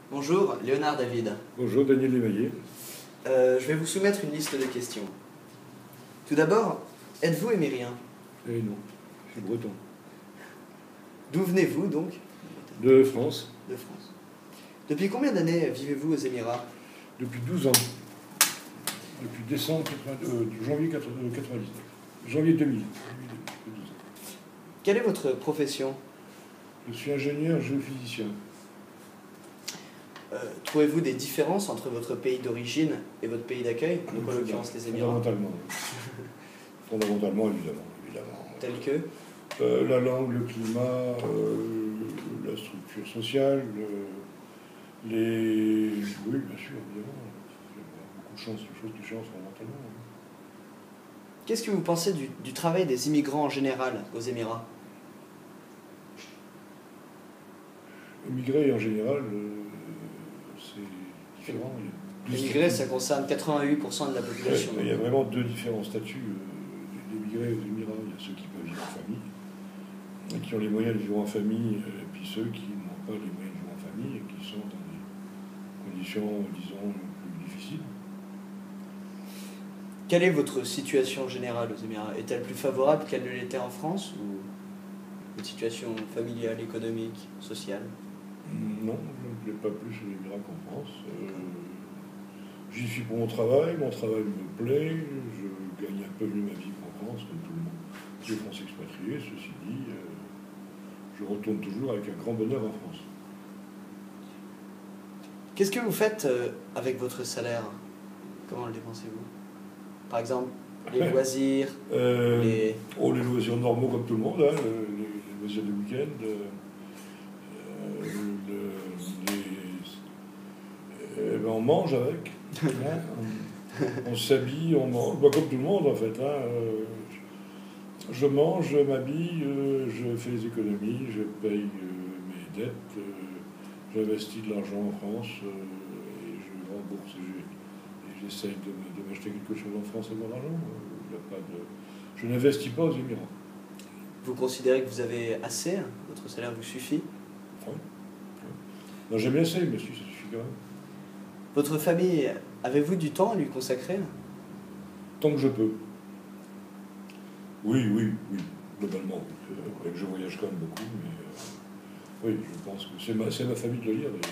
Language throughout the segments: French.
Bonjour, Léonard David. Bonjour, Daniel Léveillé. Je vais vous soumettre une liste de questions. Tout d'abord, êtes-vous émirien? Eh non, je suis breton. D'où venez-vous donc? De France. De France. Depuis combien d'années vivez-vous aux Émirats? Depuis 12 ans. Depuis janvier 99. Janvier 2000. Quelle est votre profession? Je suis ingénieur géophysicien. Trouvez-vous des différences entre votre pays d'origine et votre pays d'accueil, donc en l'occurrence les Émirats? Fondamentalement. Fondamentalement, évidemment. Tel que la langue, le climat, la structure sociale, oui, bien sûr, évidemment. Il y a beaucoup de choses qui changent fondamentalement. Qu'est-ce que vous pensez du travail des immigrants en général aux Émirats? Émigrer en général, c'est différent. Émigrer, ça concerne 88% de la population. Il y a vraiment deux différents statuts d'émigrer aux Émirats. Il y a ceux qui peuvent vivre en famille, et qui ont les moyens de vivre en famille, et puis ceux qui n'ont pas les moyens de vivre en famille et qui sont dans des conditions, disons, plus difficiles. Quelle est votre situation générale aux Émirats? Est-elle plus favorable qu'elle ne l'était en France, ou une situation familiale, économique, sociale? Non, je ne me plais pas plus aux Émirats qu'en France. J'y suis pour mon travail me plaît, je gagne un peu mieux ma vie qu'en France, comme tout le monde. Tous les Français expatriés, ceci dit, je retourne toujours avec un grand bonheur en France. Qu'est-ce que vous faites avec votre salaire? Comment le dépensez-vous? Par exemple, les loisirs, les loisirs normaux comme tout le monde, hein, les loisirs de week-end, on mange avec, hein, on s'habille, on mange, comme tout le monde en fait. Hein, je mange, je m'habille, je fais des économies, je paye mes dettes, j'investis de l'argent en France et je rembourse. J'essaye de m'acheter quelque chose en France avec mon argent. Je n'investis pas aux Émirats. Vous considérez que vous avez assez? Votre salaire vous suffit? Oui. Non, j'aime bien ça, mais si, ça suffit quand même. Votre famille, avez-vous du temps à lui consacrer? Tant que je peux. Oui, globalement. Je voyage quand même beaucoup, mais oui, je pense que c'est ma famille de le lire, d'ailleurs.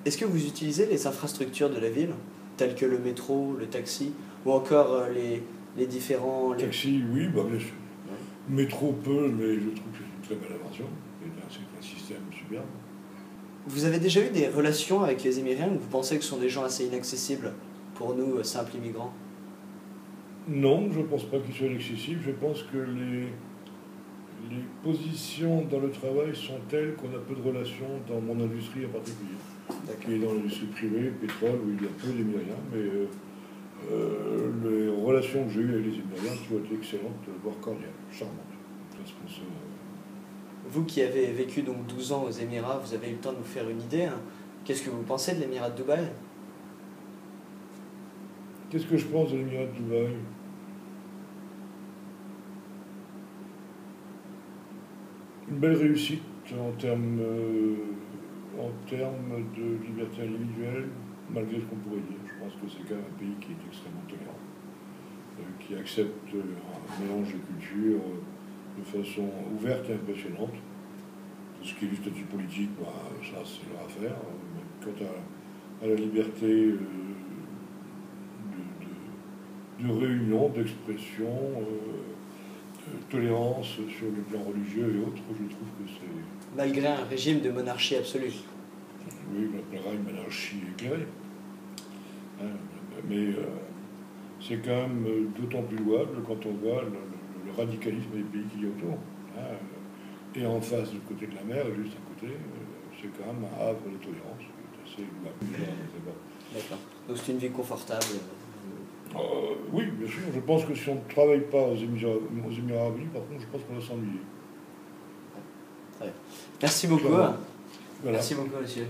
Est-ce que vous utilisez les infrastructures de la ville, telles que le métro, le taxi, ou encore les différents... Taxi, oui, bien sûr. Ouais. Métro peu, mais je trouve que c'est une très belle invention. C'est un système superbe. Vous avez déjà eu des relations avec les Émiriens, ou vous pensez que ce sont des gens assez inaccessibles pour nous, simples immigrants? Non, je ne pense pas qu'ils soient inaccessibles. Je pense que les positions dans le travail sont telles qu'on a peu de relations dans mon industrie en particulier. Qui est dans l'industrie privée, le pétrole, où il y a peu d'Émiriens, mais les relations que j'ai eues avec les Émiriens ont été excellentes, voire cordiales, charmantes. Vous qui avez vécu donc 12 ans aux Émirats, vous avez eu le temps de vous faire une idée. Hein. Qu'est-ce que vous pensez de l'Émirat de Dubaï? Qu'est-ce que je pense de l'Émirat de Dubaï? Une belle réussite en termes de liberté individuelle, malgré ce qu'on pourrait dire. Je pense que c'est quand même un pays qui est extrêmement tolérant, qui accepte un mélange de cultures de façon ouverte et impressionnante. Tout ce qui est du statut politique, ça c'est leur affaire. Quant à la liberté de réunion, d'expression, de tolérance sur le plan religieux et autres, je trouve que c'est... Malgré un régime de monarchie absolue. Oui, on appellera une monarchie éclairée. Mais c'est quand même d'autant plus louable quand on voit le radicalisme des pays qu'il y a autour. Et en face, du côté de la mer, juste à côté, c'est quand même un havre de tolérance. C'est assez louable. D'accord. Donc c'est une vie confortable. Oui, bien sûr. Je pense que si on ne travaille pas aux Émirats Arabes Unis, par contre, je pense qu'on va s'ennuyer. Merci beaucoup. Voilà. Merci beaucoup, monsieur.